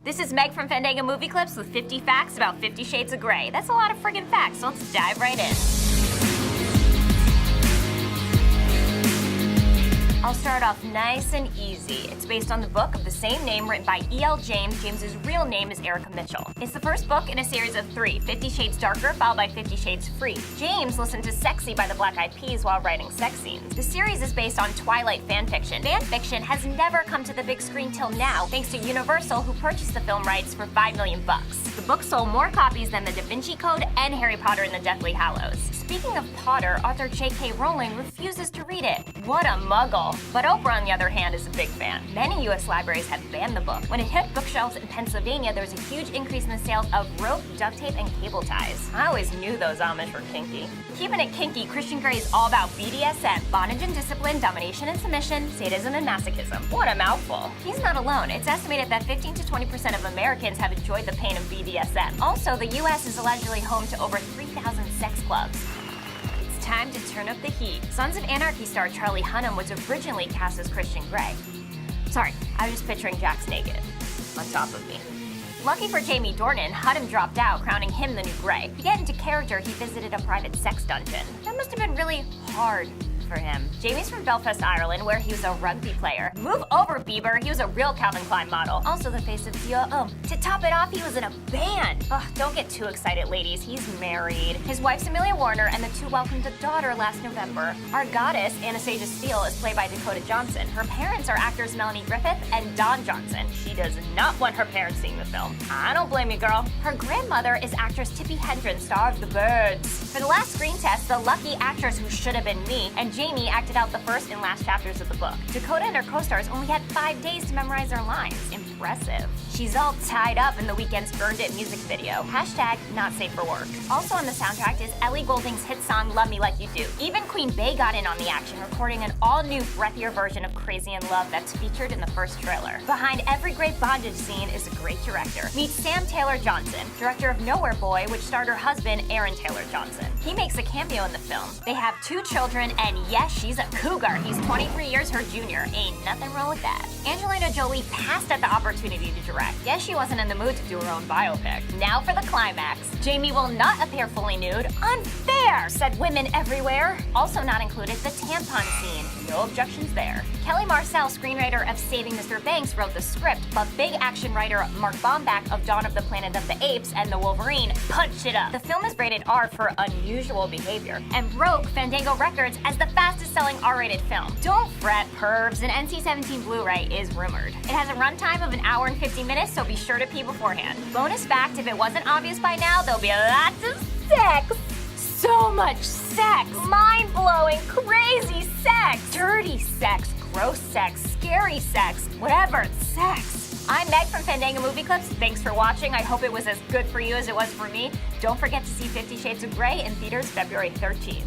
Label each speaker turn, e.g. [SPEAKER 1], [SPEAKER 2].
[SPEAKER 1] This is Meg from Fandango Movie Clips with 50 facts about 50 Shades of Grey. That's a lot of friggin' facts, so let's dive right in. I'll start off nice and easy. It's based on the book of the same name written by E.L. James. James's real name is Erica Mitchell. It's the first book in a series of 3, 50 Shades Darker, followed by 50 Shades Free. James listened to Sexy by the Black Eyed Peas while writing sex scenes. The series is based on Twilight fanfiction. Fanfiction has never come to the big screen till now, thanks to Universal, who purchased the film rights for $5 million. The book sold more copies than The Da Vinci Code and Harry Potter and the Deathly Hallows. Speaking of Potter, author J.K. Rowling refuses to read it. What a muggle. But Oprah, on the other hand, is a big fan. Many U.S. libraries have banned the book. When it hit bookshelves in Pennsylvania, there was a huge increase in the sales of rope, duct tape, and cable ties. I always knew those Amish were kinky. Keeping it kinky, Christian Grey is all about BDSM, bondage and discipline, domination and submission, sadism and masochism. What a mouthful. He's not alone. It's estimated that 15 to 20% of Americans have enjoyed the pain of BDSM. Also, the U.S. is allegedly home to over 3,000 sex clubs. Time to turn up the heat. Sons of Anarchy star Charlie Hunnam was originally cast as Christian Grey. Sorry, I was just picturing Jax naked on top of me. Lucky for Jamie Dornan, Hunnam dropped out, crowning him the new Grey. To get into character, he visited a private sex dungeon. That must have been really hard for him. Jamie's from Belfast, Ireland, where he was a rugby player. Move over, Bieber. He was a real Calvin Klein model. Also the face of Dior. To top it off, he was in a band. Ugh, don't get too excited, ladies. He's married. His wife's Amelia Warner, and the two welcomed a daughter last November. Our goddess, Anastasia Steele, is played by Dakota Johnson. Her parents are actors Melanie Griffith and Don Johnson. She does not want her parents seeing the film. I don't blame you, girl. Her grandmother is actress Tippi Hedren, star of The Birds. For the last screen test, the lucky actress who should have been me and Jamie acted out the first and last chapters of the book. Dakota and her co-stars only had 5 days to memorize their lines. Impressive. She's all tied up in The Weeknd's Burned It music video. Hashtag not safe for work. Also on the soundtrack is Ellie Goulding's hit song Love Me Like You Do. Even Queen Bey got in on the action, recording an all-new, breathier version of Crazy in Love that's featured in the first trailer. Behind every great bondage scene is a great director. Meet Sam Taylor Johnson, director of Nowhere Boy, which starred her husband, Aaron Taylor Johnson. He makes a cameo in the film. They have 2 children, and yes, she's a cougar. He's 23 years her junior. Ain't nothing wrong with that. Angelina Jolie passed at the opportunity to direct. Guess she wasn't in the mood to do her own biopic. Now for the climax. Jamie will not appear fully nude. Unfair, said women everywhere. Also not included, the tampon scene. No objections there. Kelly Marcel, screenwriter of Saving Mr. Banks, wrote the script, but big action writer Mark Baumbach of Dawn of the Planet of the Apes and The Wolverine punched it up. The film is rated R for unusual behavior and broke Fandango records as the fastest-selling R-rated film. Don't fret, pervs. An NC-17 Blu-ray is rumored. It has a runtime of 1 hour and 50 minutes, so be sure to pee beforehand. Bonus fact, if it wasn't obvious by now, there'll be lots of sex. So much sex. Mind-blowing, crazy sex. Dirty sex, gross sex, scary sex, whatever, it's sex. I'm Meg from Fandango Movie Clips. Thanks for watching. I hope it was as good for you as it was for me. Don't forget to see 50 Shades of Grey in theaters February 13th.